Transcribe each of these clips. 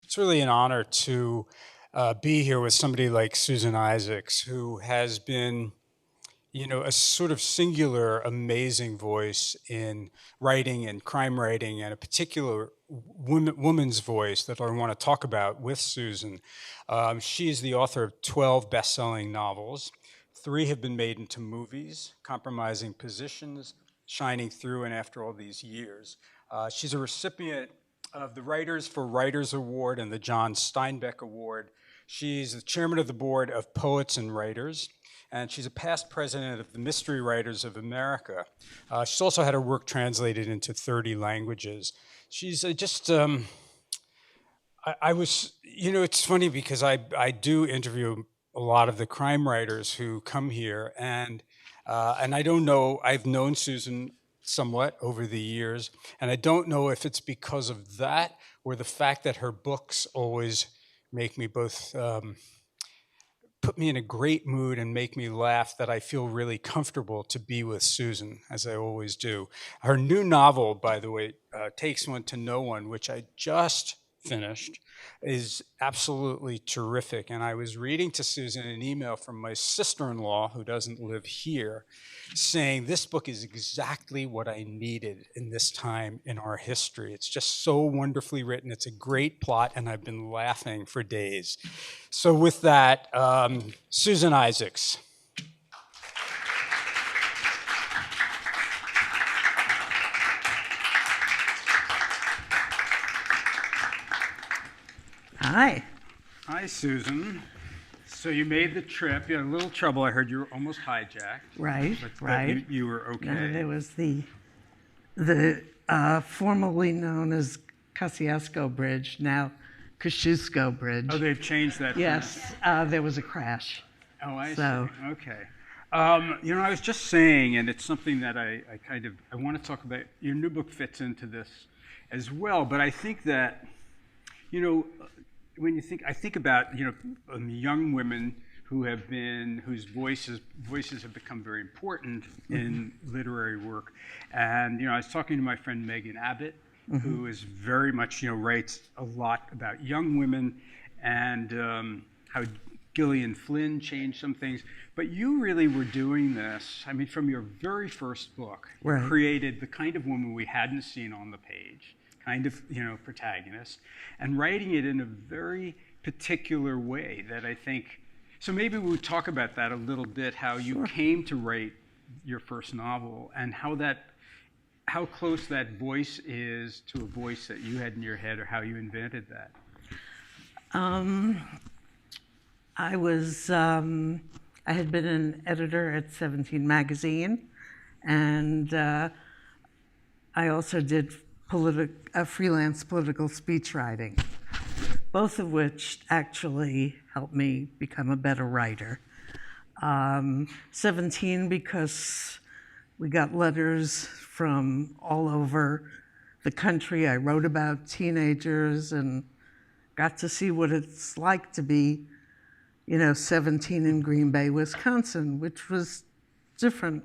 It's really an honor to be here with somebody like Susan Isaacs, who has been, a sort of singular, amazing voice in writing and crime writing, and a particular woman's voice that I want to talk about with Susan. She is the author of 12 best-selling novels. Three have been made into movies, Compromising Positions, Shining Through, and After All These Years. She's a recipient of the Writers for Writers Award and the John Steinbeck Award. She's the chairman of the board of Poets and Writers, and she's a past president of the Mystery Writers of America. She's also had her work translated into 30 languages. She's I was, it's funny because I do interview a lot of the crime writers who come here, and I don't know, I've known Susan somewhat over the years, and I don't know if it's because of that or the fact that her books always make me both put me in a great mood and make me laugh, that I feel really comfortable to be with Susan, as I always do. Her new novel, by the way, Takes One to Know One, which I just finished, is absolutely terrific. And I was reading to Susan an email from my sister-in-law, who doesn't live here, saying this book is exactly what I needed in this time in our history. It's just so wonderfully written. It's a great plot, and I've been laughing for days. So with that, Susan Isaacs. Hi. Hi, Susan. So you made the trip. You had a little trouble. I heard you were almost hijacked. Right, right. You were okay. No, there was the formerly known as Kosciuszko Bridge, now Kosciuszko Bridge. Oh, they've changed that. Yes, there was a crash. Oh, I So- see. Okay. I was just saying, and it's something that I want to talk about. Your new book fits into this as well, but I think that, when I think about, young women whose voices have become very important in literary work. And, I was talking to my friend Megan Abbott, who is very much, writes a lot about young women and how Gillian Flynn changed some things. But you really were doing this, from your very first book, Right. you created the kind of woman we hadn't seen on the page, kind of, protagonist, and writing it in a very particular way that I think, so maybe we'll talk about that a little bit, how you Sure. came to write your first novel and how close that voice is to a voice that you had in your head, or how you invented that. I had been an editor at 17 magazine, and I also did freelance political speech writing, both of which actually helped me become a better writer. 17 because we got letters from all over the country. I wrote about teenagers and got to see what it's like to be, 17 in Green Bay, Wisconsin, which was different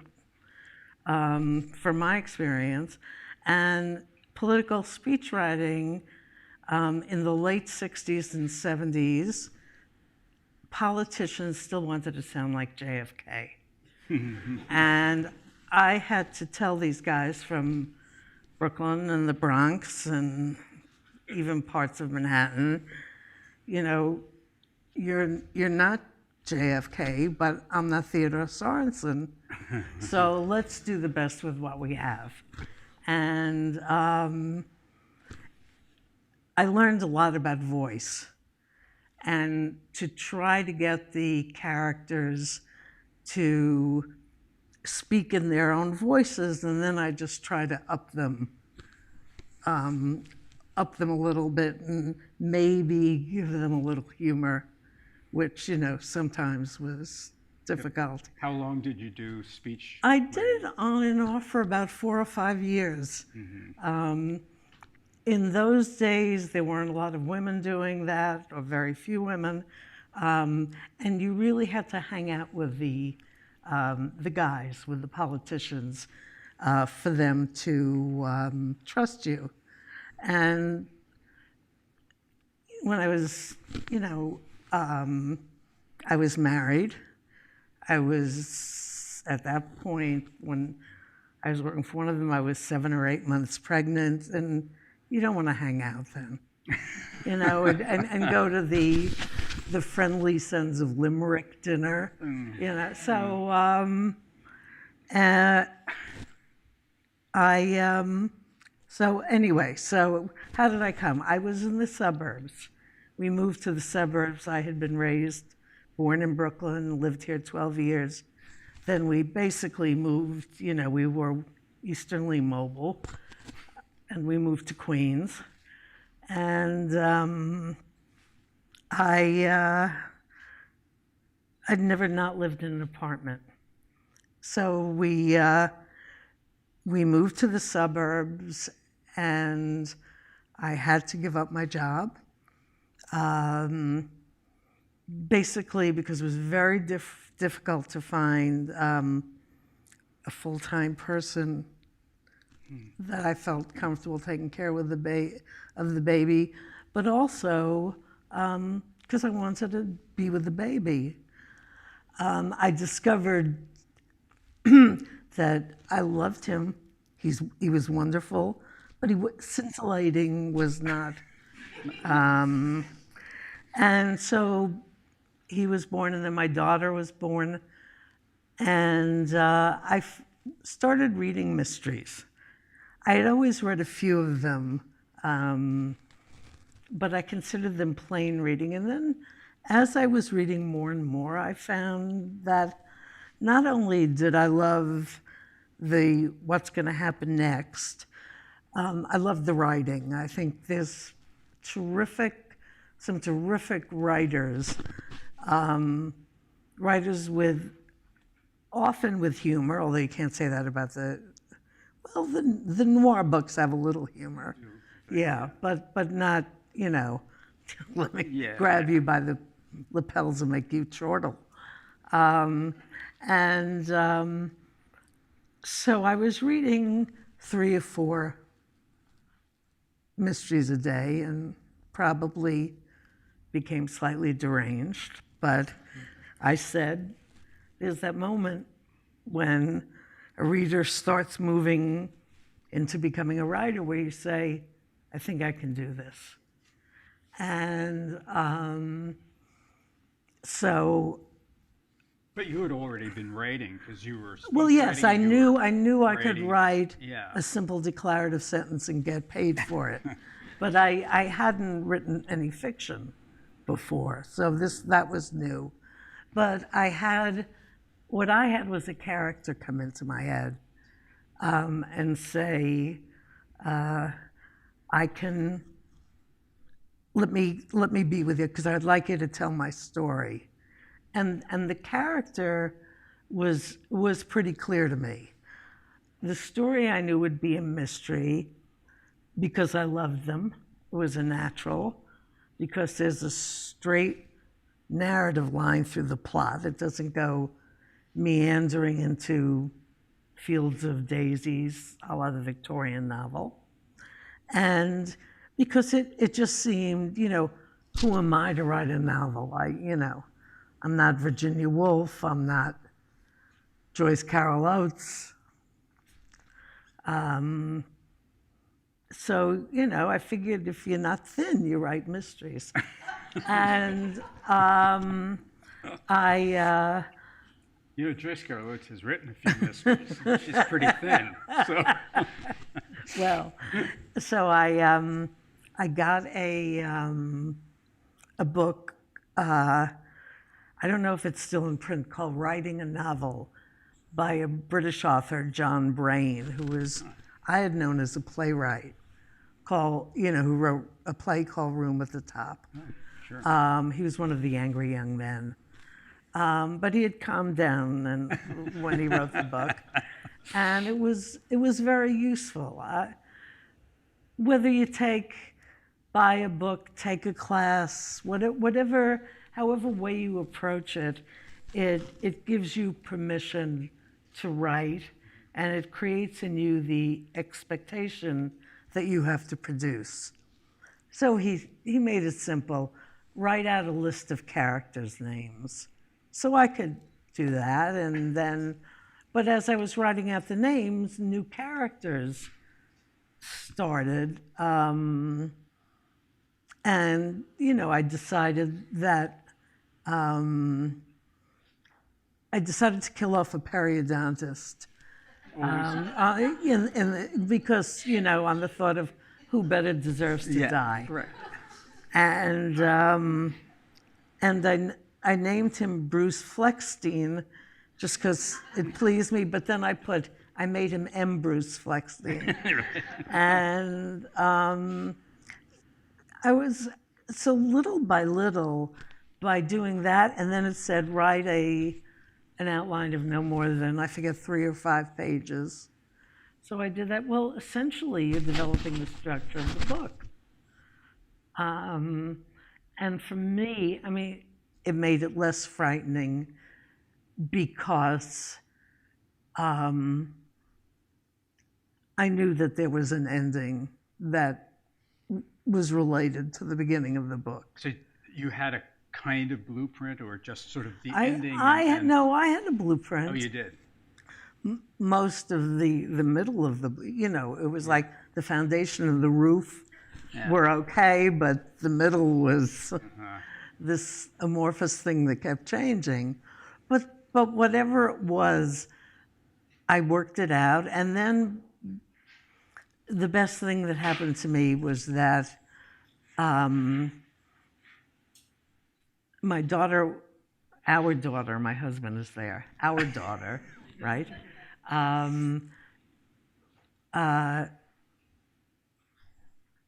from my experience. And political speech writing, in the late 60s and 70s, politicians still wanted to sound like JFK. And I had to tell these guys from Brooklyn and the Bronx and even parts of Manhattan, you're not JFK, but I'm not Theodore Sorensen. So let's do the best with what we have. And I learned a lot about voice, and to try to get the characters to speak in their own voices, and then I just try to up them a little bit and maybe give them a little humor, which, sometimes was difficult. How long did you do speech? I did it on and off for about 4 or 5 years. In those days, there weren't a lot of women doing that, or very few women, and you really had to hang out with the guys, with the politicians, for them to trust you. And when I was, I was married. I was, at that point, when I was working for one of them, I was 7 or 8 months pregnant, and you don't want to hang out then, and go to the Friendly Sons of Limerick dinner, So so anyway, so how did I come? I was in the suburbs. We moved to the suburbs. I had been born in Brooklyn, lived here 12 years. Then we basically moved, we were easternly mobile, and we moved to Queens. And I'd never not lived in an apartment. So we moved to the suburbs, and I had to give up my job, basically because it was very difficult to find a full-time person that I felt comfortable taking care of the baby, but also because I wanted to be with the baby. I discovered that I loved him. He was wonderful, but scintillating was not. And so he was born, and then my daughter was born, and I started reading mysteries. I had always read a few of them, but I considered them plain reading. And then as I was reading more and more, I found that not only did I love the what's going to happen next, I love the writing. I think there's some terrific writers, often with humor, although you can't say that about the noir books have a little humor. Yeah, but not, let me grab you by the lapels and make you chortle. So I was reading 3 or 4 mysteries a day and probably became slightly deranged. But I said, there's that moment when a reader starts moving into becoming a writer where you say, I think I can do this. And so. But you had already been writing because you were. Well, yes, I knew I could write a simple declarative sentence and get paid for it, but I hadn't written any fiction before, so that was new. But what I had was a character come into my head and say, I can. Let me be with you because I'd like you to tell my story. And the character was pretty clear to me. The story I knew would be a mystery because I loved them. It was a natural, because there's a straight narrative line through the plot. It doesn't go meandering into fields of daisies a la the Victorian novel. And because it just seemed, who am I to write a novel? I'm not Virginia Woolf. I'm not Joyce Carol Oates. So, I figured if you're not thin, you write mysteries. And Joyce Carol Oates has written a few mysteries. She's pretty thin. So. Well, so I got a book. I don't know if it's still in print, called Writing a Novel by a British author, John Brain, who I had known as a playwright, who wrote a play called Room at the Top. Oh, sure. He was one of the angry young men. But he had calmed down when he wrote the book. And it was very useful. Whether you buy a book, take a class, however way you approach it, it gives you permission to write, and it creates in you the expectation that you have to produce. So he made it simple. Write out a list of characters' names. So I could do that, and then, but as I was writing out the names, new characters started. And, I decided that I decided to kill off a periodontist. Because, on the thought of who better deserves to die. Correct. And I named him Bruce Fleckstein just because it pleased me, but then I made him M. Bruce Fleckstein. And I was, so little by little, by doing that, and then it said write an outline of no more than, I forget, 3 or 5 pages. So I did that. Well, essentially, you're developing the structure of the book. And for me, it made it less frightening because I knew that there was an ending that was related to the beginning of the book. So you had a kind of blueprint, or just sort of the I ending? had a blueprint. Oh, you did? Most of the middle of the, it was like the foundation and the roof were okay, but the middle was this amorphous thing that kept changing. But whatever it was, I worked it out. And then the best thing that happened to me was that my daughter, our daughter, my husband is there, our daughter, right?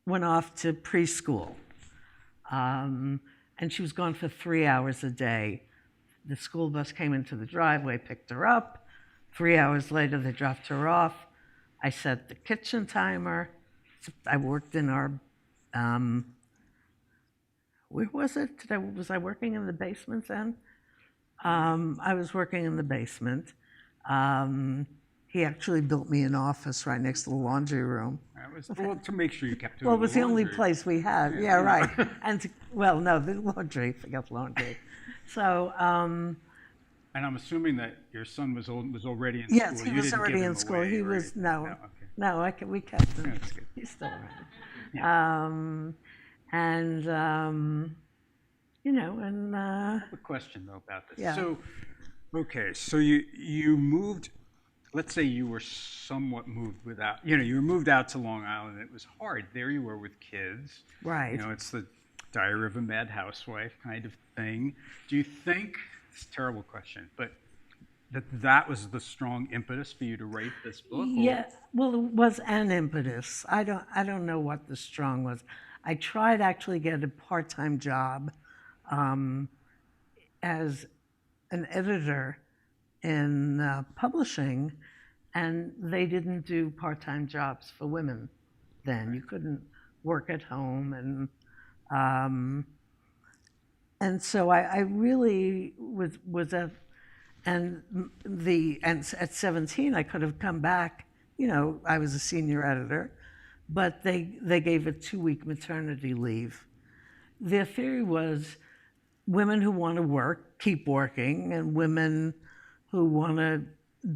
Went off to preschool. And she was gone for 3 hours a day. The school bus came into the driveway, picked her up. 3 hours later, they dropped her off. I set the kitchen timer. I worked in our, where was it? Was I working in the basement then? I was working in the basement. He actually built me an office right next to the laundry room. That was, well, to make sure you kept doing Well, it was the only laundry. place we had. Yeah, right. And no, the laundry. Forget laundry. So. And I'm assuming that your son was already in school. Yes, he was already in school. He was we kept him. That's good. He's still around. Yeah. And I have a question though about this. Yeah. So, okay, so you moved. Let's say you were somewhat moved without. You were moved out to Long Island. It was hard. There you were with kids. Right. It's the Diary of a Mad Housewife kind of thing. Do you think? It's a terrible question, but that was the strong impetus for you to write this book? Yeah, well, it was an impetus. I don't know what the strong was. I tried actually get a part-time job as an editor in publishing, and they didn't do part-time jobs for women then. You couldn't work at home, and so I really was at. And at 17, I could have come back. I was a senior editor, but they gave a 2-week maternity leave. Their theory was women who want to work, keep working, and women who want to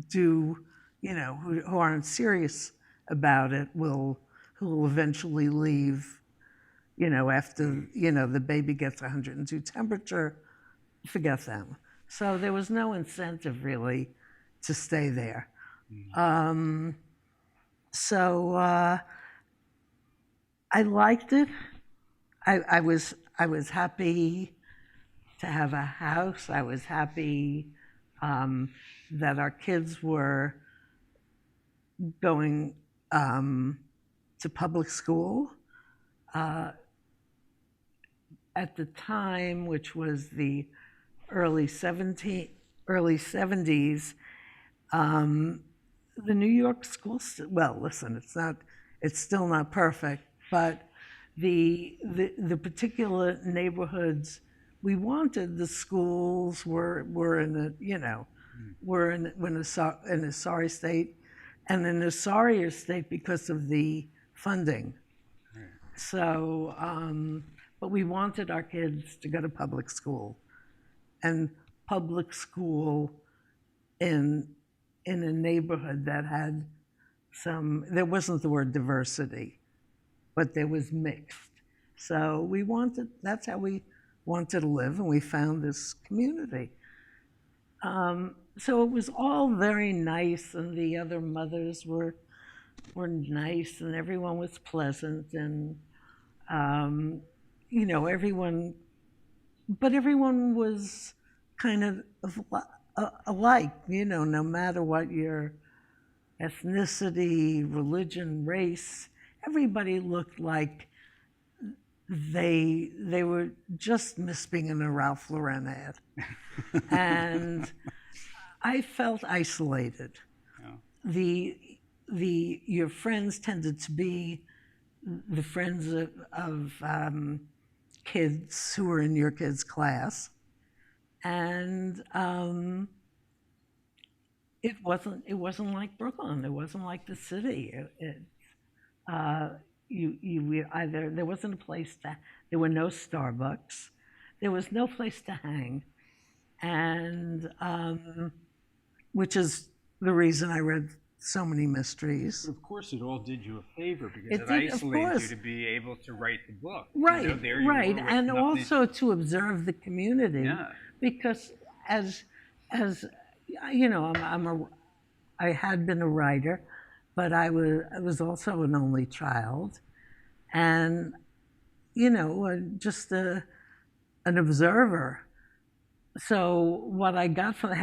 do, who aren't serious about it who will eventually leave, after, the baby gets 102 temperature, forget them. So there was no incentive really to stay there. So I liked it. I was happy to have a house. I was happy that our kids were going to public school. At the time, which was the early 70s, the New York school, well, listen, it's still not perfect, but the particular neighborhoods we wanted, the schools were in a sorry state, and in a sorrier state because of the funding. So, but we wanted our kids to go to public school, and public school in a neighborhood that had some. There wasn't the word diversity, but there was mixed. So we wanted. That's how we wanted to live, and we found this community. So it was all very nice, and the other mothers were nice, and everyone was pleasant, and you know, everyone, but everyone was kind of alike, you know, no matter what your ethnicity, religion, race, everybody looked like they were just missed being in a Ralph Lauren ad. And I felt isolated. Yeah. Your friends tended to be the friends of kids who were in your kids' class, and it wasn't like Brooklyn. It wasn't like the city. There wasn't a place to. There were no Starbucks. There was no place to hang, and which is the reason I read so many mysteries. But of course, it all did you a favor because It it did, of isolated you course. to be able to write the book. Right, You know, there you right, were with and nothing. also to observe the community, Yeah. because as you know, I had been a writer, but I was also an only child, and you know, just an observer. So what I got from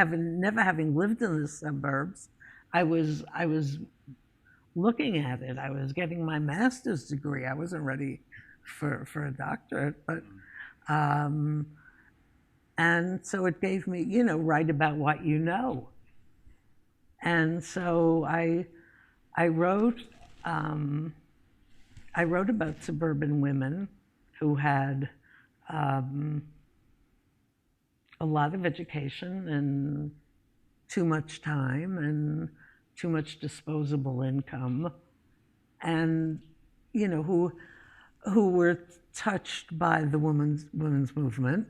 never having lived in the suburbs, I was looking at it. I was getting my master's degree. I wasn't ready for a doctorate, but and so it gave me, you know, write about what you know. And so I wrote about suburban women who had a lot of education and too much time and too much disposable income, and you know, who were touched by the women's movement,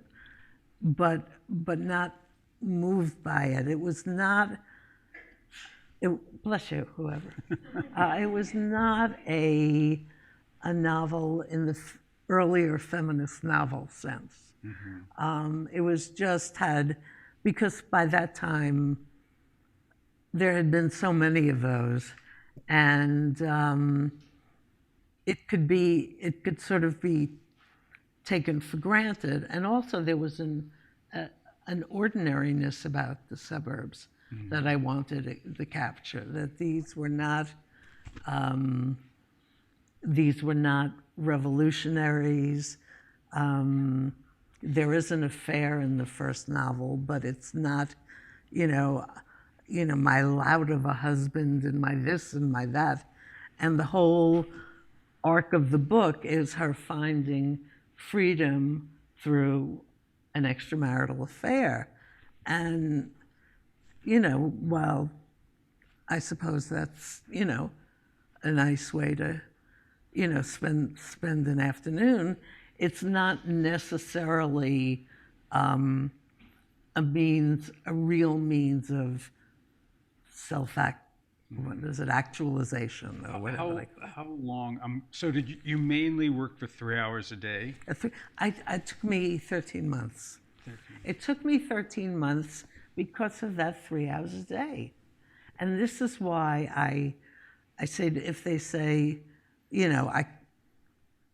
but not moved by it. It was not. Bless you, whoever. It was not a novel in the earlier feminist novel sense. It was just because by that time there had been so many of those, and it could sort of be taken for granted, and also there was an ordinariness about the suburbs that I wanted to capture. That these were not revolutionaries. There is an affair in the first novel, but it's not, you know, my lout of a husband and my this and my that. And the whole arc of the book is her finding freedom through an extramarital affair. And, you know, while I suppose that's, you know, a nice way to, you know, spend an afternoon, it's not necessarily a real means of actualization or whatever. How long? So did you mainly work for 3 hours a day? It took me 13 months. 13. It took me 13 months because of that 3 hours a day. And this is why I say, if they say, you know, I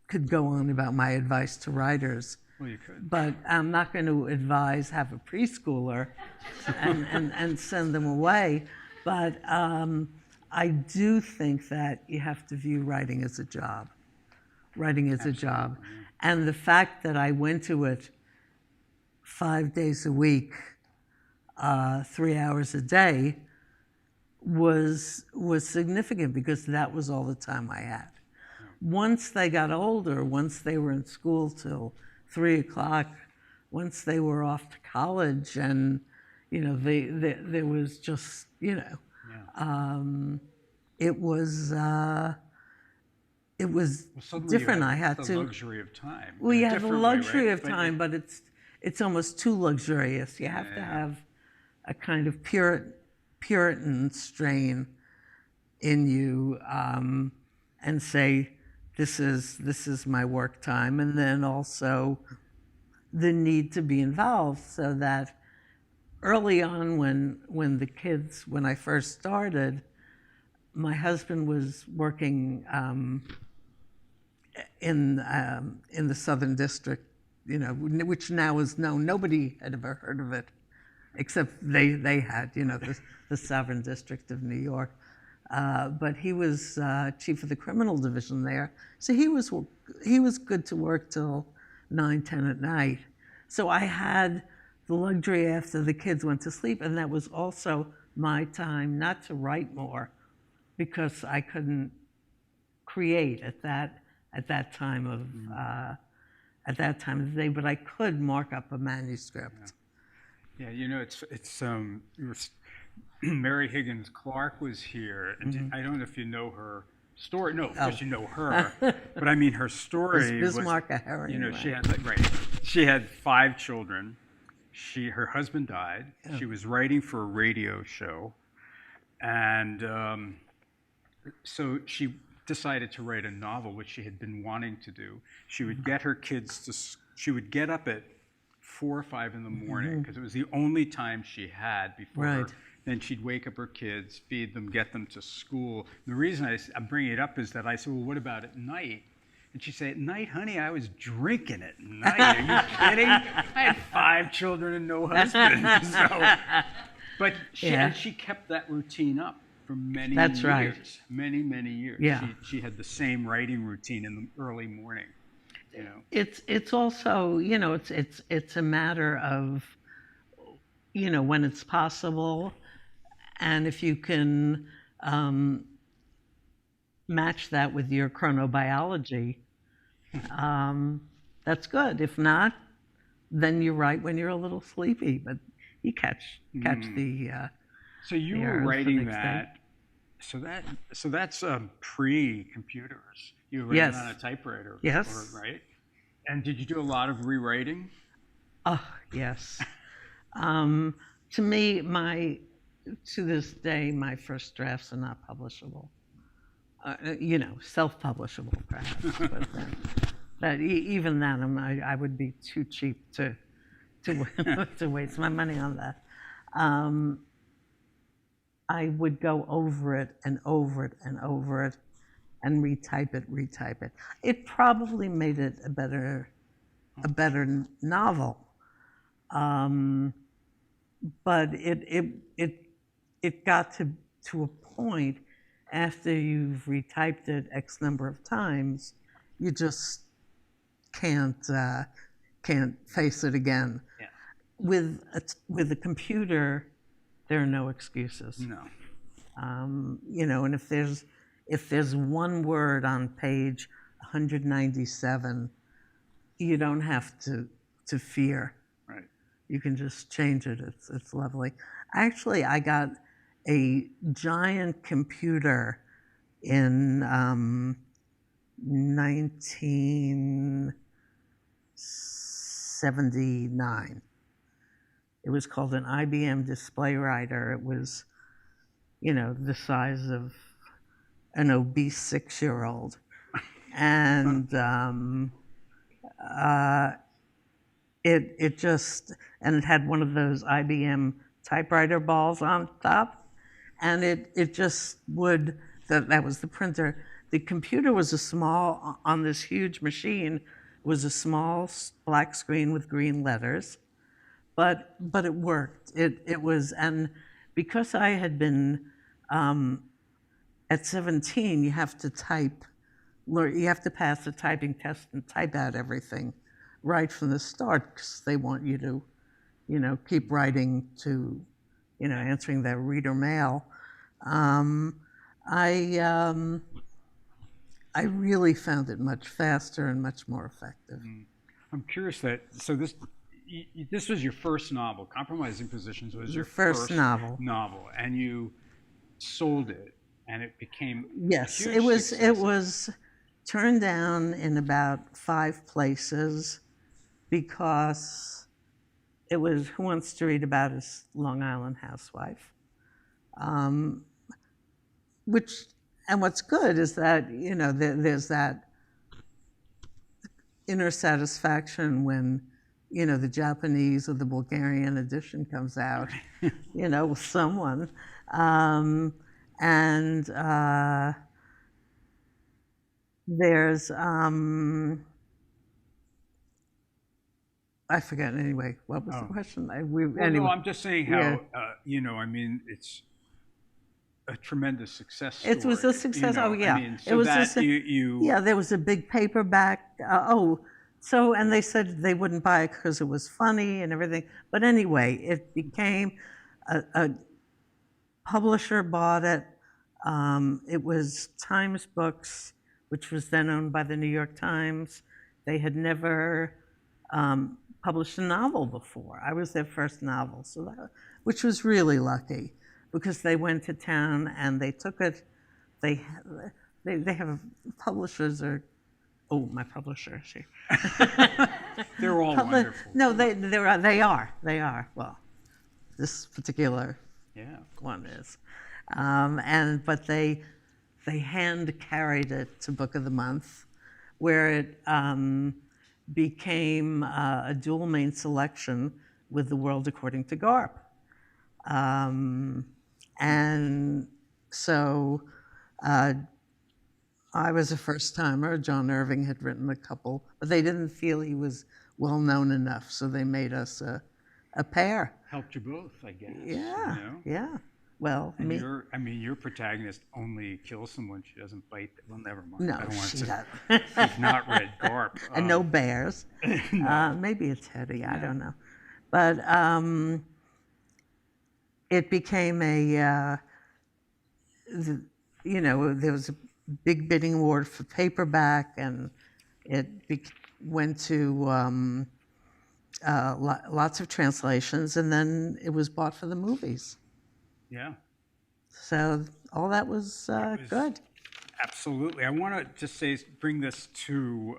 could go on about my advice to writers. Well, you could. But I'm not going to have a preschooler and send them away. But I do think that you have to view writing as a job. Writing as a job. And the fact that I went to it 5 days a week, 3 hours a day, was significant because that was all the time I had. Once they got older, once they were in school till 3 o'clock, once they were off to college, and you know, there was just, you know, it it was Well, suddenly different. you I had the to. luxury of time. Well, in you a have the different way, luxury right? of time, but it's almost too luxurious. You have to Yeah. have a kind of Puritan strain in you, and say, this is my work time, and then also the need to be involved, so that early on, when I first started, my husband was working in the Southern District, which now is known. Nobody had ever heard of it, except they had, the Southern District of New York. But he was chief of the criminal division there, so he was good to work till 9, 10 at night. So I had the luxury after the kids went to sleep, and that was also my time not to write more, because I couldn't create at that time of the day, but I could mark up a manuscript. Yeah, Mary Higgins Clark was here, and I don't know if you know her story. No, of course you know her, but I mean her story was Bismarck a heroine. she had 5 children. Her husband died. Yeah. She was writing for a radio show, and so she decided to write a novel, which she had been wanting to do. She would get her kids she would get up at 4 or 5 in the morning, because it was the only time she had before her. Then she'd wake up her kids, feed them, get them to school. The reason I'm bringing it up is that I said, well, what about at night? And she'd say, at night, honey, I was drinking at night. Are you kidding? I had 5 children and no husband. But she kept that routine up for many years. Right. Many years. Yeah. She had the same writing routine in the early morning. It's also, it's a matter of, when it's possible, and if you can match that with your chronobiology, that's good. If not, then you write when you're a little sleepy, but you catch the. So you were writing that. So that's pre-computers. You were writing on a typewriter. Yes. Right. And did you do a lot of rewriting? Oh, yes. To me, to this day, my first drafts are not publishable. Self-publishable perhaps, but even then, I would be too cheap to waste my money on that. I would go over it and over it and over it, and retype it. It probably made it a better novel, but it got to a point after you've retyped it X number of times, you just can't face it again. Yeah. With a computer, there are no excuses. No. And if there's one word on page 197, you don't have to fear. Right. You can just change it. It's lovely. Actually, I got a giant computer in 1979. It was called an IBM display writer. It was, the size of an obese 6-year-old. And it had one of those IBM typewriter balls on top, and it just would, that was the printer. The computer was on this huge machine, was a small black screen with green letters, but it worked. It was, and because I had been, at 17, you have to pass the typing test and type out everything right from the start, because they want you to, keep writing to, answering their reader mail. I really found it much faster and much more effective. I'm curious this was your first novel. Compromising Positions was your first novel, and you sold it, and it became yes. a huge It was success. it was turned down in about 5 places because it was Who Wants to Read About a Long Island Housewife. What's good is that, there's that inner satisfaction when, the Japanese or the Bulgarian edition comes out, with someone. There's, I forget anyway, what was the question? No, I'm just saying how, I mean, it's a tremendous success story. It was a success. Oh yeah, I mean, so yeah. There was a big paperback. And they said they wouldn't buy it because it was funny and everything. But anyway, it became a publisher bought it. It was Times Books, which was then owned by the New York Times. They had never published a novel before. I was their first novel, which was really lucky, because they went to town and they took it. They have publishers my publisher. They're all wonderful. No, they are. Well, this particular one is, but they hand carried it to Book of the Month, where it became a dual main selection with The World According to Garp. And so I was a first-timer. John Irving had written a couple, but they didn't feel he was well-known enough, so they made us a pair. Helped you both, I guess. Yeah, yeah. Well, and your protagonist only kills someone. She doesn't bite. Well, never mind. No, I don't want she to. doesn't. She's not Red Garp. And no bears. No. Maybe a teddy. I don't know. But it became there was a big bidding war for paperback, and it went to lots of translations, and then it was bought for the movies. Yeah. So all that was good. Absolutely. I want to just bring this to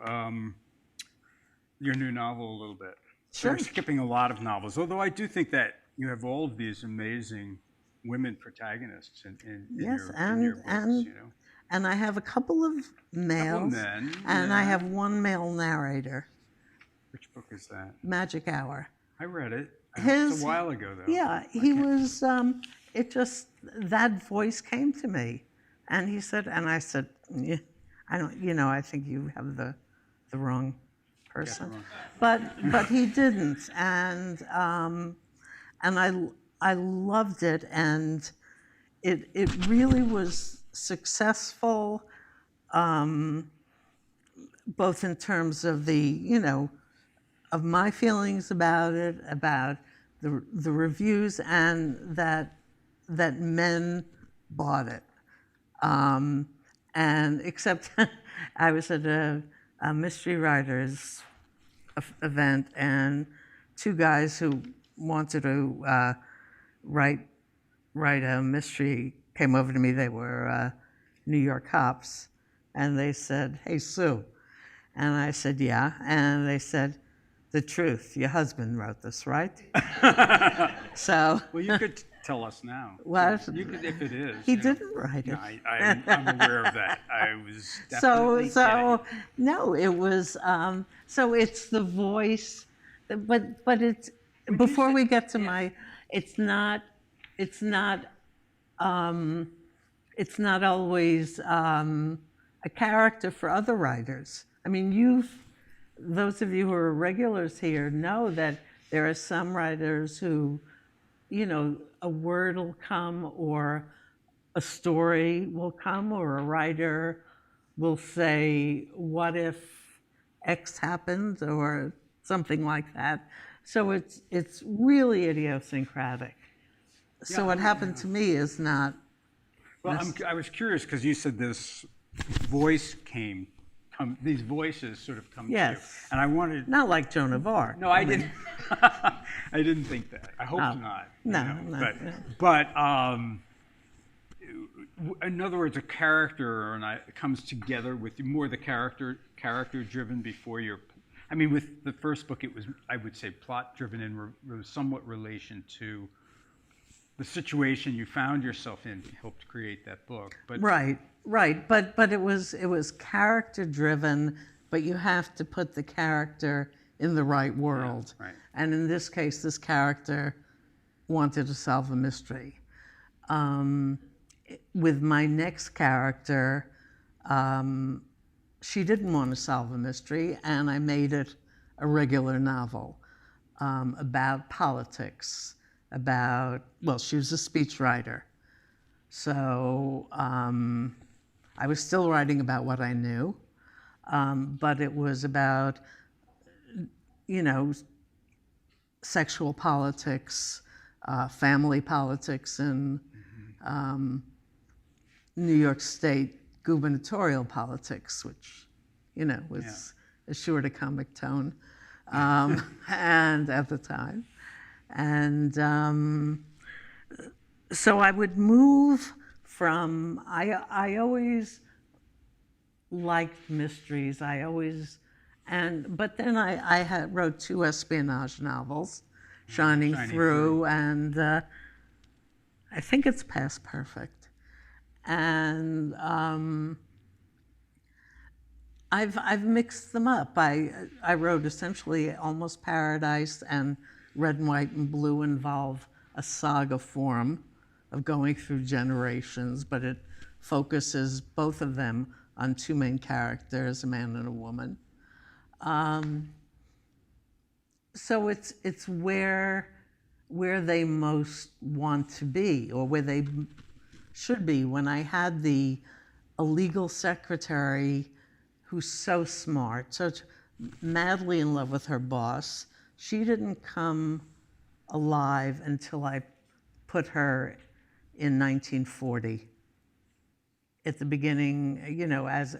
your new novel a little bit. Sure. We're skipping a lot of novels, although I do think that you have all of these amazing women protagonists in your books, and I have a couple of males, and I have one male narrator. Which book is that? Magic Hour. I read it. It's a while ago, though. Yeah, he was. It just that voice came to me, and he said, and I said, yeah, I don't. I think you have the wrong person, but he didn't, and I loved it, and it really was successful, both in terms of of my feelings about it, about the reviews, and that men bought it. And except I was at a mystery writers event, and 2 guys who wanted to write a mystery came over to me. They were New York cops, and they said, "Hey, Sue," and I said, "Yeah," and they said, "The truth, your husband wrote this, right?" So. Well, you could tell us now. What? You could, if it is. He didn't write it. I'm aware of that. I was definitely kidding. No, it was. So it's the voice, but it's before we get to my. It's not always a character for other writers. I mean, those of you who are regulars here know that there are some writers who, a word will come, or a story will come, or a writer will say, "What if X happened?" or something like that. So it's really idiosyncratic. So what happened to me is not. Well, I was curious because you said this voice these voices sort of come to you. And I wanted... Not like Joan of Arc. No, I didn't. I didn't think that. I hope not. No. But In other words, a character comes together with more the character driven before you're. I mean, with the first book, it was, I would say, plot driven and was somewhat relation to the situation you found yourself in helped create that book. But Right, right. But it was character driven, but you have to put the character in the right world. right. And in this case, this character wanted to solve a mystery. With my next character, she didn't want to solve a mystery, and I made it a regular novel about politics, well, she was a speechwriter. So I was still writing about what I knew, but it was about, sexual politics, family politics, and New York State gubernatorial politics, which, was assured a comic tone, and at the time. And so I would move from, I always liked mysteries. But then I wrote 2 espionage novels, Shining Through, and I think it's past perfect. And I've mixed them up. I wrote essentially Almost Paradise, and Red, White, and Blue involve a saga form of going through generations, but it focuses, both of them, on 2 main characters, a man and a woman. So it's where they most want to be, or where they should be. When I had a legal secretary who's so smart, so madly in love with her boss, she didn't come alive until I put her in 1940. At the beginning, as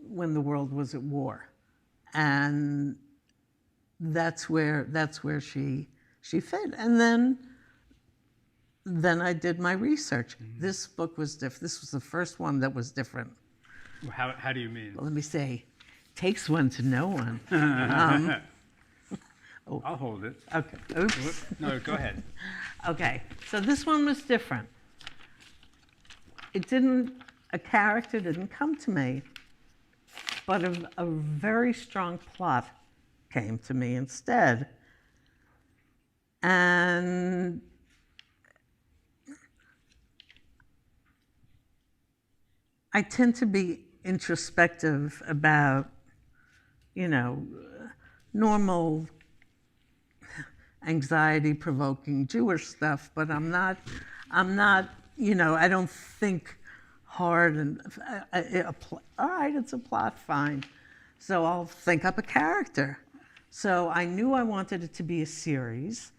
when the world was at war, and that's where she fit. And then I did my research. Mm-hmm. This book was different. This was the first one that was different. How do you mean? Well, let me say, takes one to know one. I'll hold it. Okay. Oops. No, go ahead. Okay. So this one was different. A character didn't come to me, but a very strong plot came to me instead. And I tend to be introspective about, normal anxiety-provoking Jewish stuff, but I'm not, I don't think hard and, all right, it's a plot, fine. So I'll think up a character. So I knew I wanted it to be a series,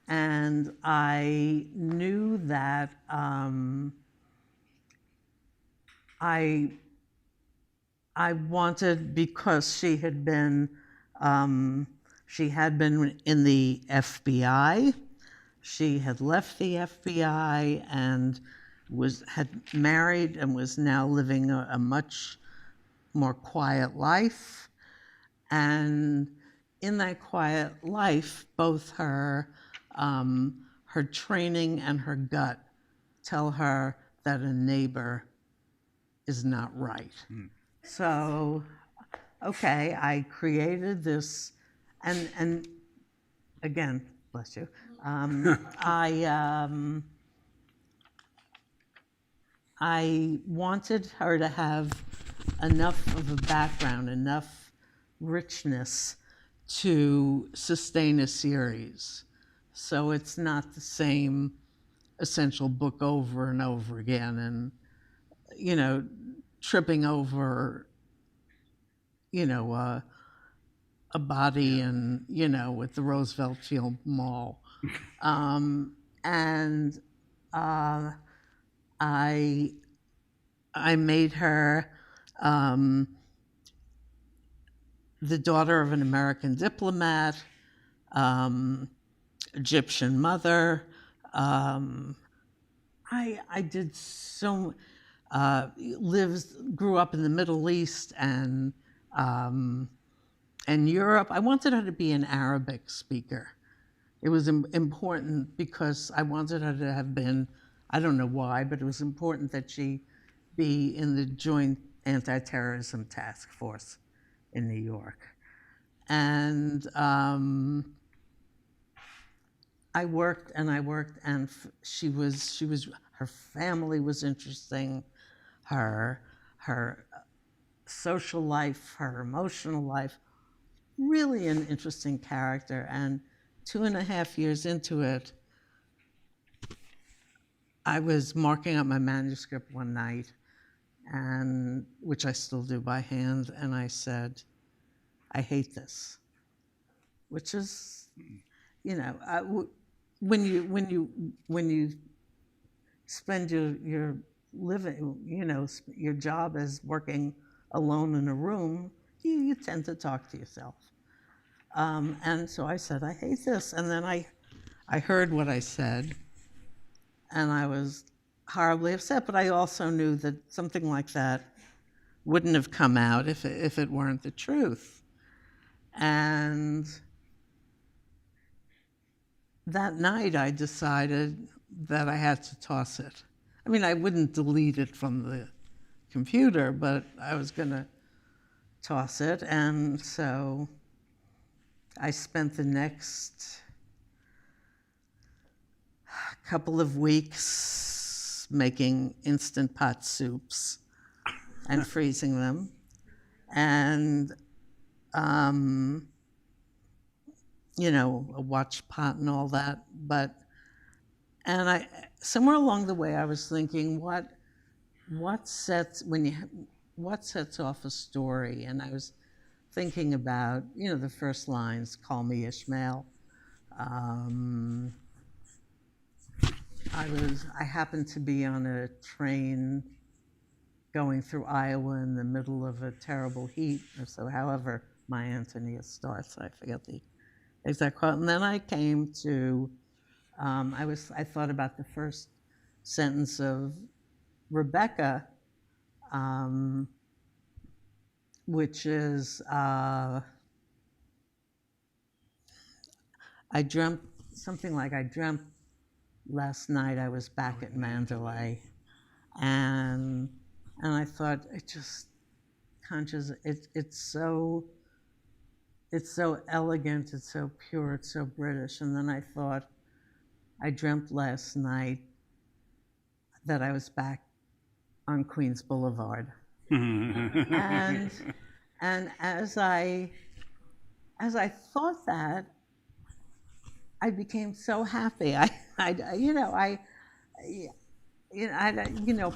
and I knew that I wanted, because she had been in the FBI. She had left the FBI and had married and was now living a much more quiet life. And in that quiet life, both her training and her gut tell her that a neighbor is not right. Mm. So, okay, I created this, and again, bless you, I wanted her to have enough of a background, enough richness to sustain a series. So it's not the same essential book over and over again, and, tripping over, a body and, with the Roosevelt Field Mall. And I made her the daughter of an American diplomat, Egyptian mother. I did so, grew up in the Middle East um, and Europe. I wanted her to be an Arabic speaker. It was important because I wanted her to have been, I don't know why, but it was important that she be in the Joint Anti-Terrorism Task Force in New York. And I worked and I worked, and her family was interesting, her social life, her emotional life, really an interesting character. And 2.5 years into it, I was marking up my manuscript one night, and which I still do by hand, and I said, I hate this, which is, you know, when you spend your living, you know, your job as working alone in a room, you tend to talk to yourself. And so I said, I hate this. And then I heard what I said, and I was horribly upset, but I also knew that something like that wouldn't have come out if it weren't the truth. And that night I decided that I had to toss it. I mean, I wouldn't delete it from the computer, but I was going to toss it. And so I spent the next couple of weeks making Instant Pot soups and freezing them. And, you know, a watch pot and all that. And somewhere along the way, I was thinking, what sets off a story? And I was thinking about, you know, the first lines, call me Ishmael. I happened to be on a train going through Iowa in the middle of a terrible heat, or so, however my Antonia starts, I forget the exact quote. And then I came to, I thought about the first sentence of Rebecca, which is, I dreamt last night I was back at Mandalay, and I thought it's so elegant, it's so pure, it's so British. And then I thought, I dreamt last night that I was back on Queens Boulevard. and as I thought that, I became so happy.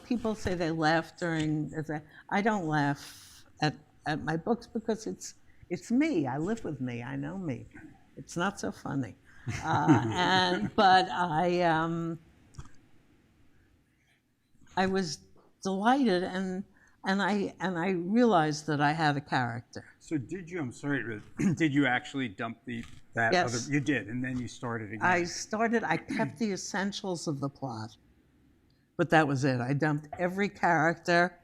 People say they laugh during. I don't laugh at my books because it's me. I live with me. I know me. It's not so funny. But I was delighted, and I realized that I had a character. So did you actually dump that Yes. other? You did, and then you started again. I kept the essentials of the plot, but that was it. I dumped every character.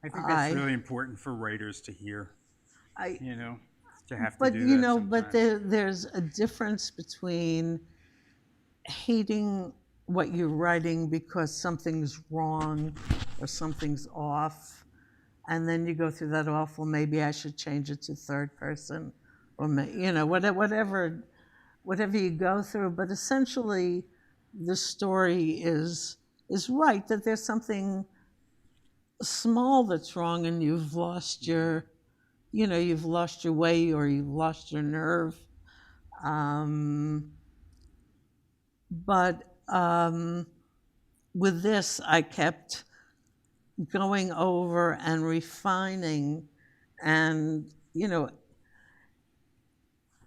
I think that's really important for writers to hear. To have to But do you that know, but sometimes. there's a difference between hating what you're writing because something's wrong or something's off, and then you go through that awful, maybe I should change it to third person, or whatever you go through. But essentially, the story is right, that there's something small that's wrong, and you've lost your way, or you've lost your nerve. But with this, I kept going over and refining, and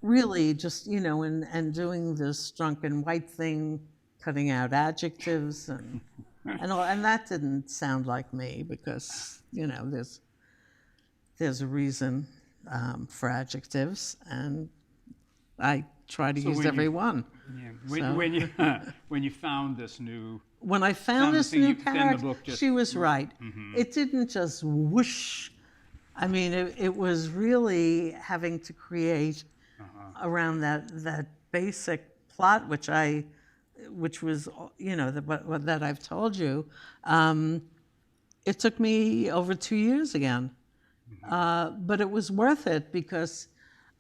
really just and doing this drunken white thing, cutting out adjectives and all, and that didn't sound like me, because there's a reason for adjectives, and I try to use every one. Yeah. When you found this new when I found the this thing new then the character, book just- she was right. It didn't just whoosh. I mean, it was really having to create around that basic plot, which was, that I've told you. It took me over 2 years again. But it was worth it because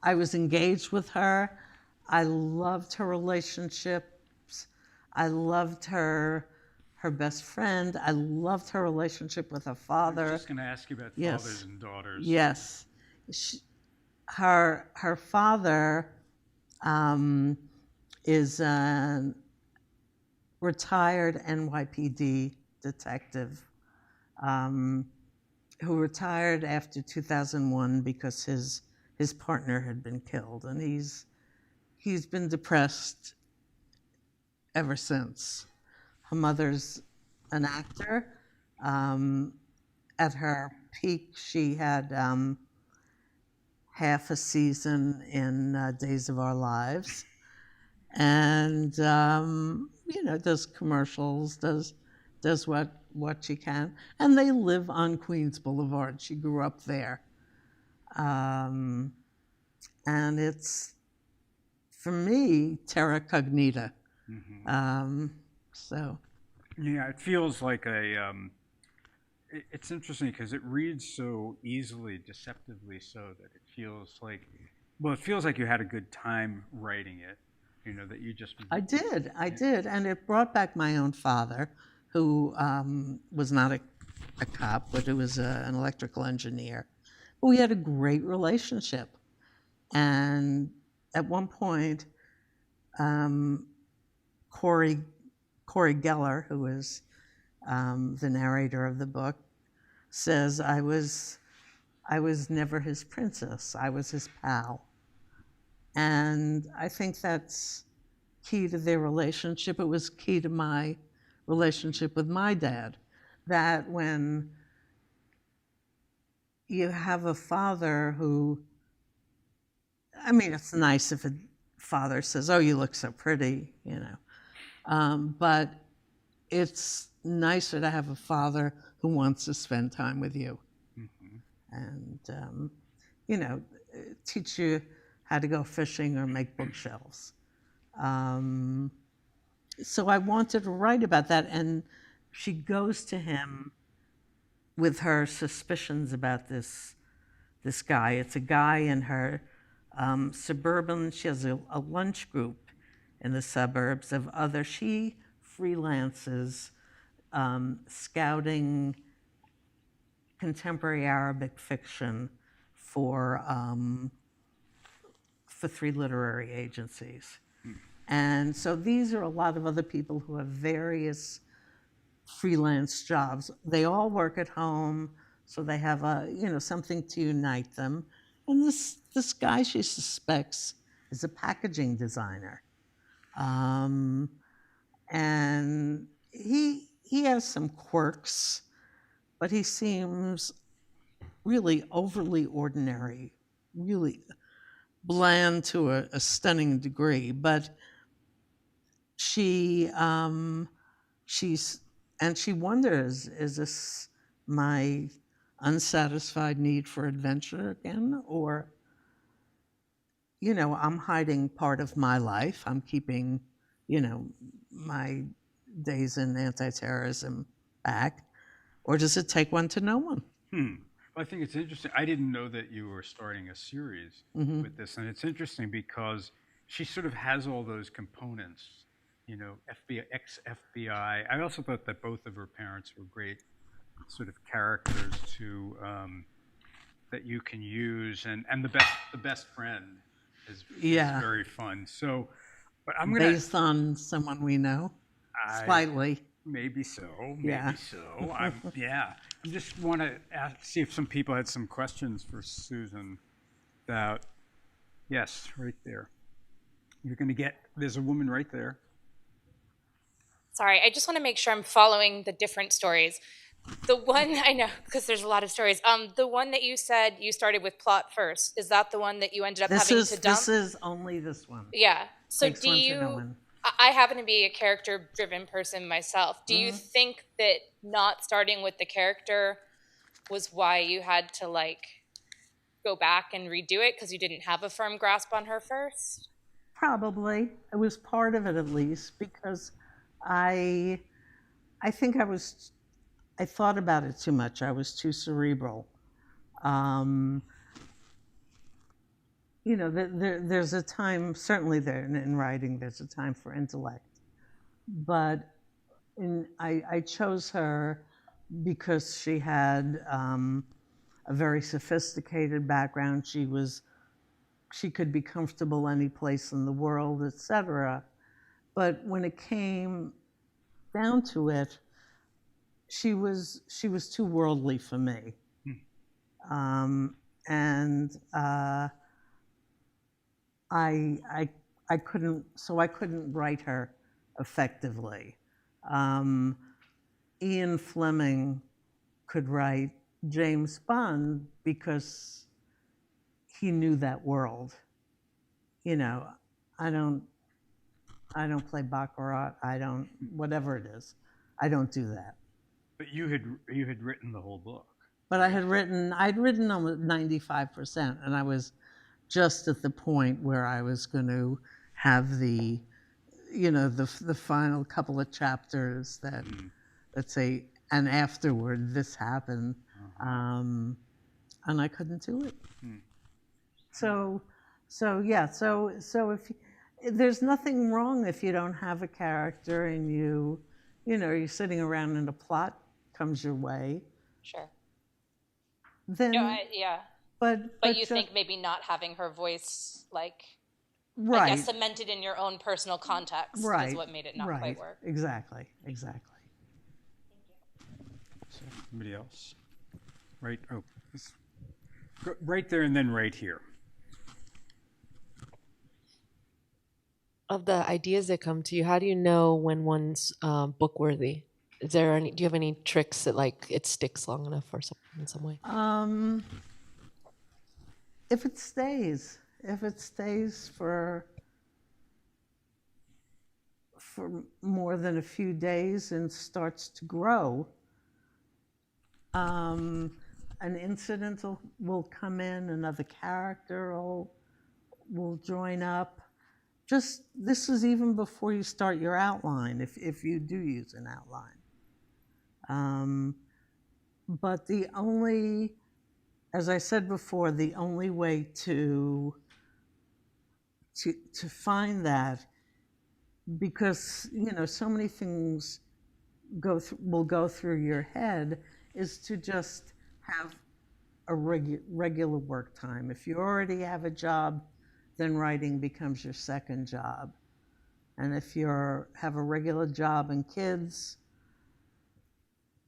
I was engaged with her. I loved her relationships. I loved her best friend. I loved her relationship with her I was father. just going to ask you about Yes. fathers and daughters. Yes. Her father is a retired NYPD detective who retired after 2001 because his partner had been killed, and he's been depressed ever since. Her mother's an actor. At her peak, she had half a season in Days of Our Lives, and does commercials, does what she can, and they live on Queens Boulevard. She grew up there, and it's, for me, terra cognita. So Yeah, it feels like it's interesting because it reads so easily, deceptively so, that it feels like you had a good time writing it, that you just... I did, and it brought back my own father, who was not a cop, but who was an electrical engineer. We had a great relationship, and at one point, Corey Geller, who is the narrator of the book, says I was never his princess. I was his pal, and I think that's key to their relationship. It was key to my relationship with my dad. That when you have a father who, I mean, it's nice if a father says, "Oh, you look so pretty," but it's nicer to have a father who wants to spend time with you, and teach you how to go fishing or make bookshelves. So I wanted to write about that, and she goes to him with her suspicions about this guy. It's a guy in her suburban. She has a lunch group in the suburbs of other. She freelances scouting contemporary Arabic fiction for 3 literary agencies. And so these are a lot of other people who have various freelance jobs. They all work at home, so they have something to unite them. And this guy she suspects is a packaging designer, and he has some quirks, but he seems really overly ordinary, really bland to a stunning degree. But she wonders, is this my unsatisfied need for adventure again? Or, I'm hiding part of my life. I'm keeping, my days in anti-terrorism back. Or does it take one to know one? Well, I think it's interesting. I didn't know that you were starting a series with this. And it's interesting because she sort of has all those components, FBI, ex-FBI. I also thought that both of her parents were great sort of characters that you can use. And the best friend is very fun. So, but I'm going to... Based on someone we know? Slightly. Maybe so. I just want to see if some people had some questions for Susan about, yes, right there. There's a woman right there. Sorry, I just want to make sure I'm following the different stories. The one, I know, because there's a lot of stories. The one that you said you started with plot first, is that the one that you ended up having to dump? This is only this one. Yeah. So Takes one to know one. I happen to be a character-driven person myself. Do you think that not starting with the character was why you had to like go back and redo it because you didn't have a firm grasp on her first? Probably. It was part of it at least because I I think I thought about it too much. I was too cerebral. Um, there's a time, certainly there in writing, there's a time for intellect. But I chose her because she had a very sophisticated background. She could be comfortable any place in the world, etc. But when it came down to it, she was too worldly for me, and I couldn't write her effectively. Um, Ian Fleming could write James Bond because he knew that world. You know, I don't play baccarat. I don't, whatever it is, I don't do that. But you had written the whole book. But I'd written almost 95%, and I was just at the point where I was going to have the final couple of chapters that, let's say, and afterward this happened, and I couldn't do it. So if there's nothing wrong if you don't have a character and you're sitting around and a plot comes your way. Sure. Then yeah. But you think maybe not having her voice like right. I guess cemented in your own personal context is what made it not quite work. Exactly. Somebody else? Right. Oh, right there and then right here. Of the ideas that come to you, how do you know when one's book worthy? Do you have any tricks that like it sticks long enough or something in some way? If it stays for more than a few days and starts to grow, an incident will come in, another character will join up. This is even before you start your outline, if you do use an outline. But as I said before, the only way to find that, because so many things will go through your head, is to just have a regular work time. If you already have a job, then writing becomes your second job. And if you have a regular job and kids,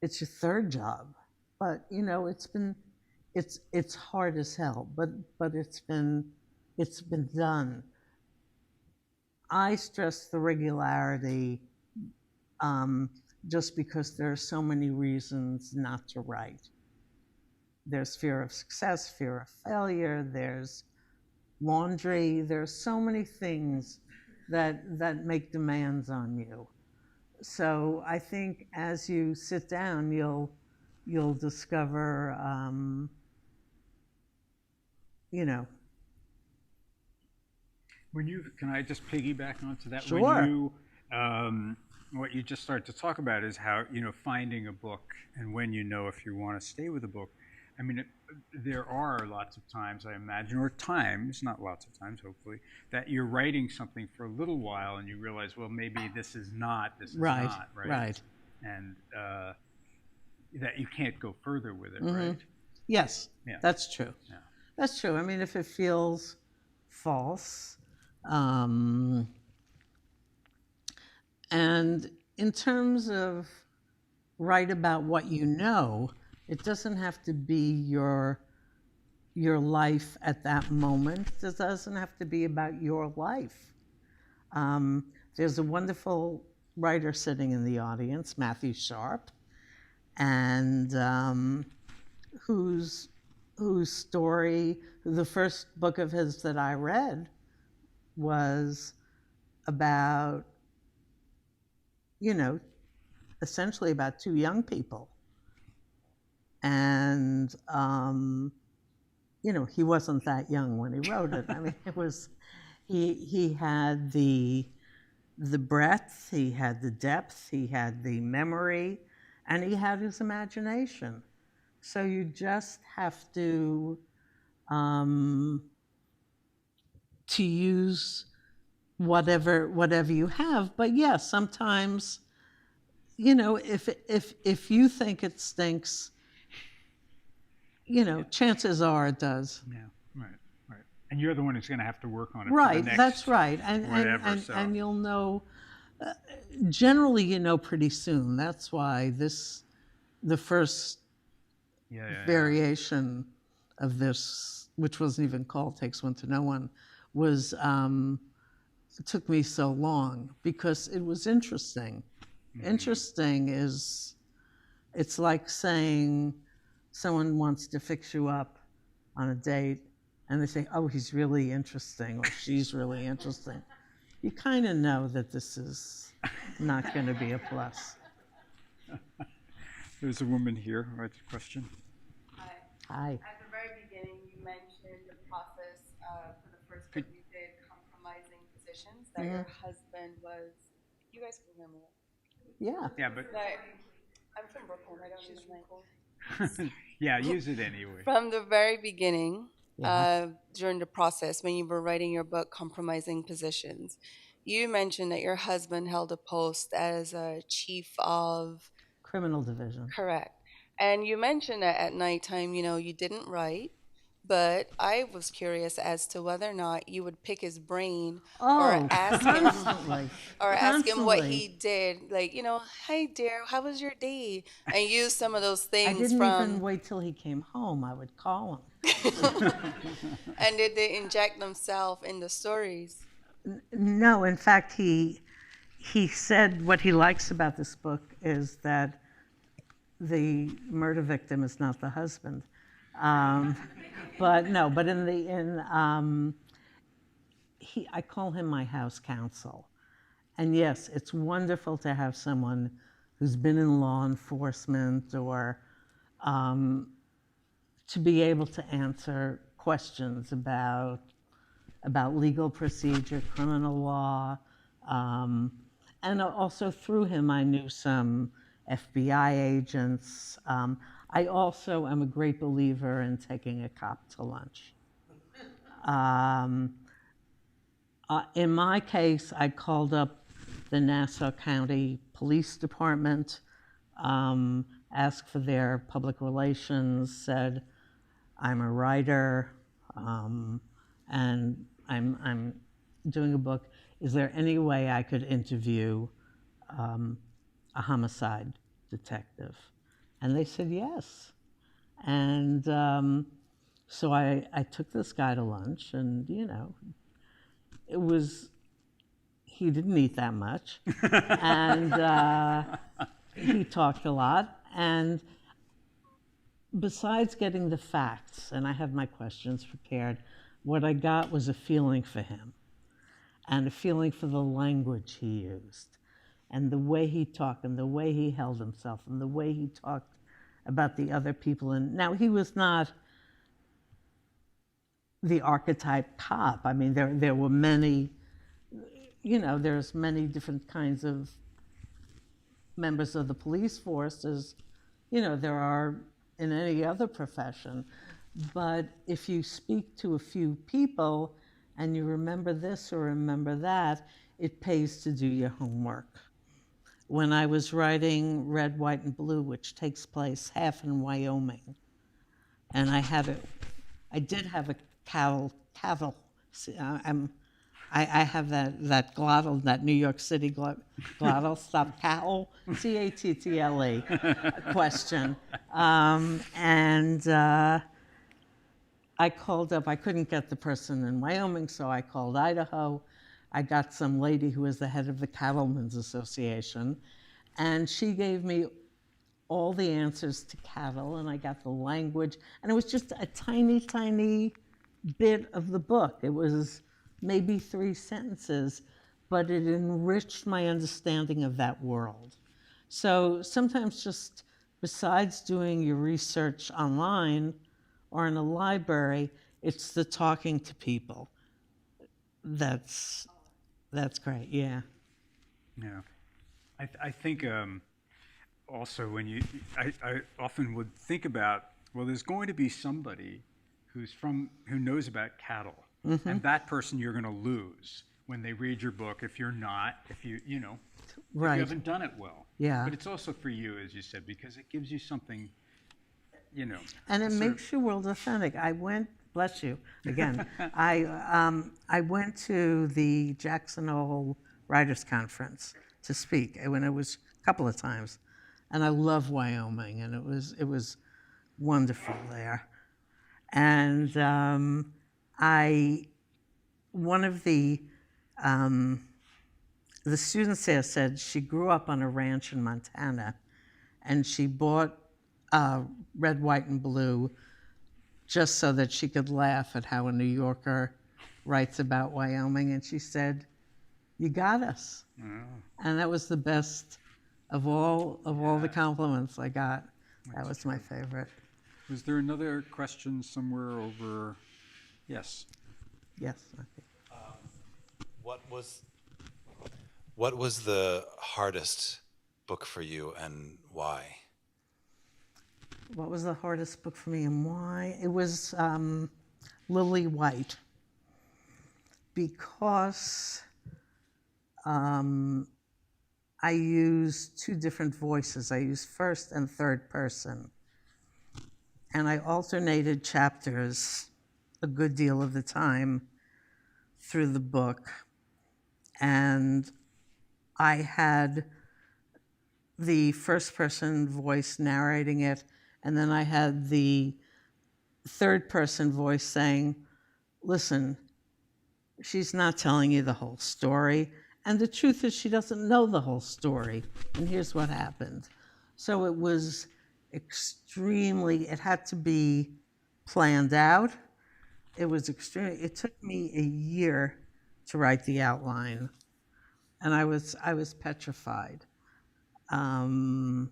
it's your third job. But it's hard as hell, but it's been done. I stress the regularity just because there are so many reasons not to write. There's fear of success, fear of failure, there's laundry, there's so many things that make demands on you. So I think as you sit down, you'll discover, Can I just piggyback onto that? Sure. What you just started to talk about is how, finding a book and when if you want to stay with a book. I mean, there are lots of times, I imagine, or times, not lots of times, hopefully, that you're writing something for a little while and you realize, well, maybe this is not, right? And that you can't go further with it, right? Yes, yeah. That's true. Yeah. That's true. I mean, if it feels false, and in terms of write about what you know, it doesn't have to be your life at that moment. It doesn't have to be about your life. There's a wonderful writer sitting in the audience, Matthew Sharp, and whose story, the first book of his that I read was about you know, essentially about two young people. And, you know, he wasn't that young when he wrote it. I mean, it was, he had the breadth, he had the depth, he had the memory, and he had his imagination. So you just have to use whatever you have. But yeah, sometimes, you know, if you think it stinks, you know, chances are it does. Yeah, right, right. And you're the one who's going to have to work on it. Right, for the next that's right. whatever. So And you'll know, generally you know pretty soon. That's why the first yeah. variation of this, which wasn't even called Takes One to Know One, was, it took me so long because it was interesting. Interesting is, it's like saying someone wants to fix you up on a date and they say, oh, he's really interesting or she's really interesting. You kind of know that this is not going to be a plus. There's a woman here who has a question. Hi. At the very beginning, you mentioned the process for the first book you did, compromising positions, that your husband was. You guys can hear me. Yeah. Yeah, but That, I'm from Brooklyn. I don't use my. yeah, use it anyway. From the very beginning, Yeah. during the process when you were writing your book, Compromising Positions, you mentioned that your husband held a post as a chief of. Criminal division. Correct. And you mentioned that at nighttime, you know, you didn't write, but I was curious as to whether or not you would pick his brain Oh, or ask him constantly. or ask him what Constantly. he did. Like, you know, hi dear, how was your day? And use some of those I things didn't from. even wait till he came home. I would call him. And did they inject themselves in the stories? No, in fact, he said what he likes about this book is that the murder victim is not the husband. But no, but I call him my house counsel. And yes, it's wonderful to have someone who's been in law enforcement or to be able to answer questions about legal procedure, criminal law. And also through him, I knew some FBI agents. I also am a great believer in taking a cop to lunch. In my case, I called up the Nassau County Police Department, asked for their public relations, said, I'm a writer, and I'm doing a book. Is there any way I could interview a homicide detective? And they said yes. And so I took this guy to lunch, and, you know, he didn't eat that much. And he talked a lot. And besides getting the facts, and I have my questions prepared, what I got was a feeling for him and a feeling for the language he used and the way he talked and the way he held himself and the way he talked about the other people. And now he was not the archetype cop. I mean, there were many, you know, there's many different kinds of members of the police force, as, you know, there are in any other profession. But if you speak to a few people and you remember this or remember that, it pays to do your homework. When I was writing Red, White, and Blue, which takes place half in Wyoming, and I did have a cattle. I have that glottal, that New York City glottal stop cattle, C-A-T-T-L-E question. And I called up, I couldn't get the person in Wyoming, so I called Idaho. I got some lady who was the head of the Cattlemen's Association, and she gave me all the answers to cattle, and I got the language, and it was just a tiny, tiny bit of the book. It was maybe 3 sentences, but it enriched my understanding of that world. So sometimes just besides doing your research online or in a library, it's the talking to people. That's great, yeah. Yeah. I think also when I often would think about, well, there's going to be somebody who knows about cattle, and that person you're going to lose when they read your book if you're not, if you Right. haven't done it well. Yeah. But it's also for you, as you said, because it gives you something, And it sort of- makes your world authentic. I went, bless you, again, I went to the Jackson Hole Writers Conference to speak. I went, it was a couple of times. And I love Wyoming, and it was wonderful there. And one of the students there said she grew up on a ranch in Montana, and she bought Red, White, and Blue just so that she could laugh at how a New Yorker writes about Wyoming. And she said, "You got us." And that was the best of all the compliments I got. That was my favorite. Was there another question somewhere over? Yes. Yes. Okay. What was the hardest book for you, and why? What was the hardest book for me and why? It was Lily White, because I used two different voices. I used first and third person. And I alternated chapters a good deal of the time through the book. And I had the first person voice narrating it, and then I had the third person voice saying, "Listen, she's not telling you the whole story. And the truth is, she doesn't know the whole story. And here's what happened." So it was it had to be planned out. It was it took me a year to write the outline. And I was petrified. I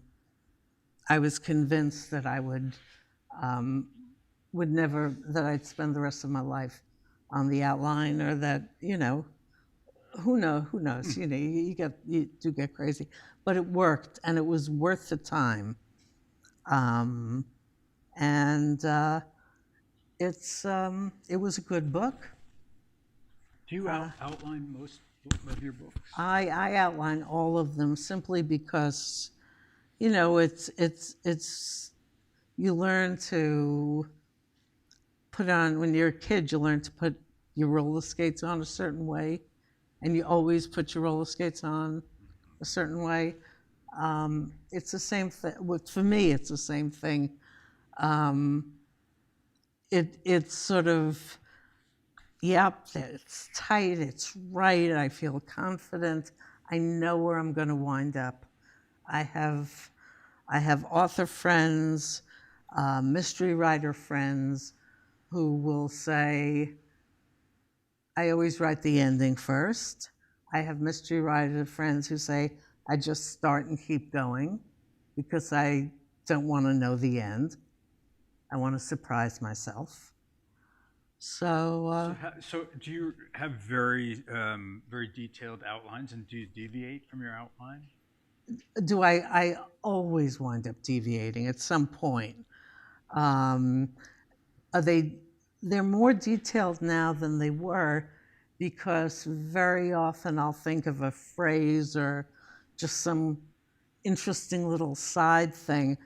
was convinced that I would never, that I'd spend the rest of my life on the outline, or that, who knows, you do get crazy. But it worked, and it was worth the time. It was a good book. Do you outline most of your books? I outline all of them simply because, it's you learn to put on, when you're a kid, you learn to put your roller skates on a certain way, and you always put your roller skates on a certain way. It's the same thing. For me, it's the same thing. It's sort of, yep, it's tight, it's right, I feel confident, I know where I'm going to wind up. I have author friends, mystery writer friends who will say, I always write the ending first. I have mystery writer friends who say, I just start and keep going because I don't want to know the end. I want to surprise myself. So do you have very detailed outlines, and do you deviate from your outline? I always wind up deviating at some point. They're more detailed now than they were, because very often I'll think of a phrase or just some interesting little side thing,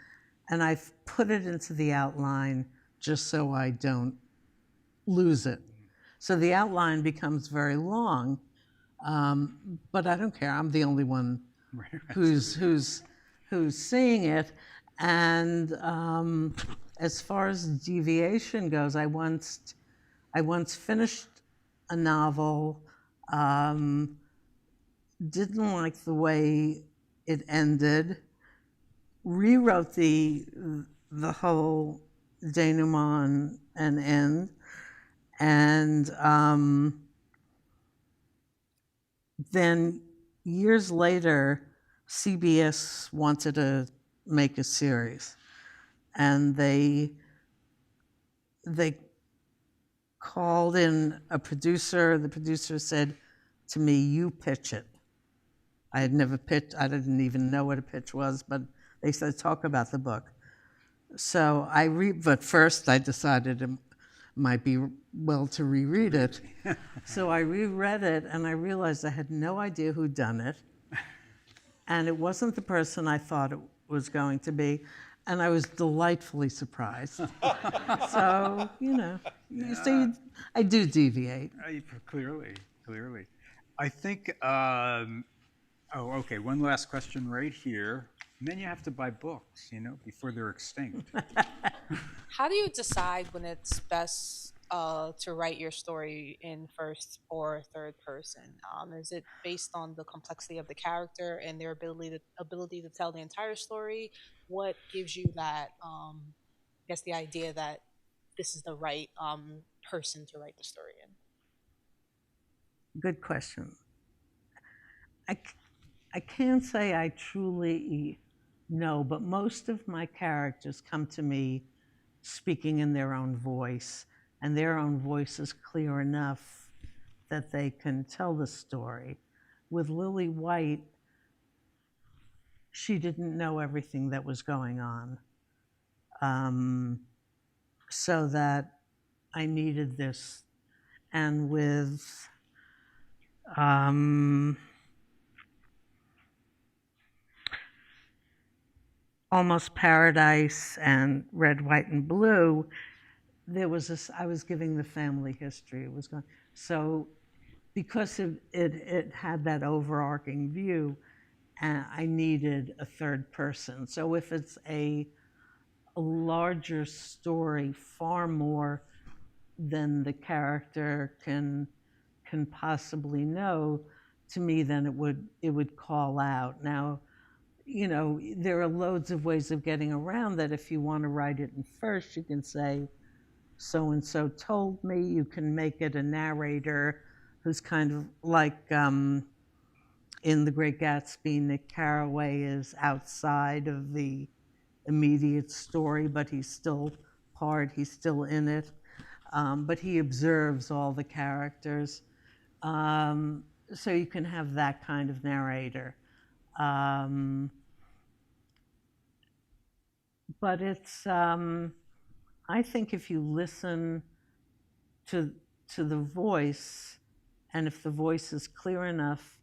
and I've put it into the outline just so I don't lose it. So the outline becomes very long, but I don't care. I'm the only one who's seeing it. And as far as deviation goes, I once finished a novel, didn't like the way it ended, rewrote the whole denouement and end, and then years later, CBS wanted to make a series, and they called in a producer. The producer said to me, "You pitch it." I had never pitched. I didn't even know what a pitch was, but they said, "Talk about the book." So but first I decided it might be well to reread it. So I reread it, and I realized I had no idea who'd done it, and it wasn't the person I thought it was going to be, and I was delightfully surprised. So, you see, I do deviate. Clearly. I think, okay, one last question right here. And then you have to buy books, before they're extinct. How do you decide when it's best to write your story in first or third person? Is it based on the complexity of the character and their ability to tell the entire story? What gives you that, I guess, the idea that this is the right person to write the story in? Good question. I can't say I truly know, but most of my characters come to me speaking in their own voice, and their own voice is clear enough that they can tell the story. With Lily White, she didn't know everything that was going on, so that I needed this. And with Almost Paradise and Red, White, and Blue, there was this, I was giving the family history. It was going, so because it had that overarching view, I needed a third person. So if it's a larger story, far more than the character can possibly know, to me, then it would call out. Now, there are loads of ways of getting around that. If you want to write it in first, you can say, so-and-so told me. You can make it a narrator who's kind of like in The Great Gatsby, Nick Carraway is outside of the immediate story, but he's still in it. But he observes all the characters. So you can have that kind of narrator. But it's, I think if you listen to the voice, and if the voice is clear enough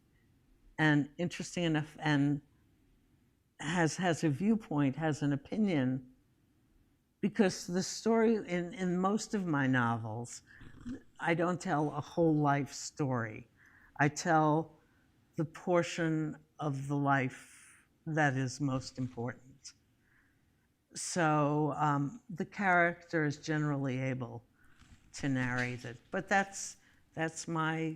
and interesting enough and has a viewpoint, has an opinion, because the story in most of my novels, I don't tell a whole life story. I tell the portion of the life that is most important. So the character is generally able to narrate it, but that's my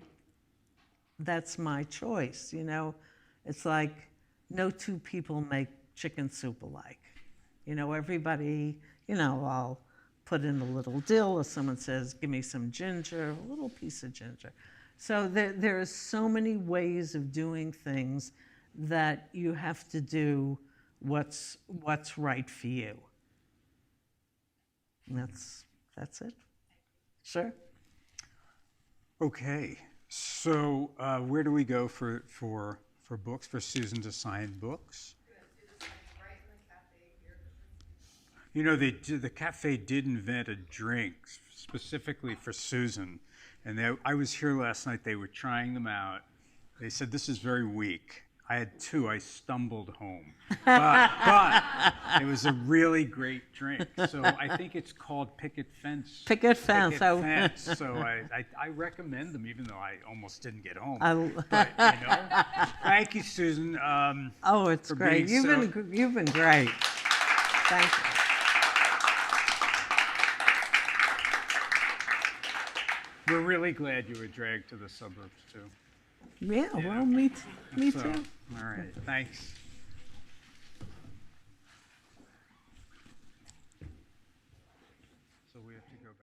choice. It's like no two people make chicken soup alike. Everybody. I'll put in a little dill, or someone says, "Give me some ginger," a little piece of ginger. So there are so many ways of doing things that you have to do what's right for you. And that's it. Sure. Okay, so where do we go for books, for Susan to sign books? The cafe did invent a drink specifically for Susan, and I was here last night. They were trying them out. They said, "This is very weak." I had two. I stumbled home, but it was a really great drink. So I think it's called Picket Fence. Picket Fence. So I recommend them, even though I almost didn't get home. But, thank you, Susan. Oh, it's great. You've been great. Thank you. We're really glad you were dragged to the suburbs too. Yeah, well, me too. All right, thanks.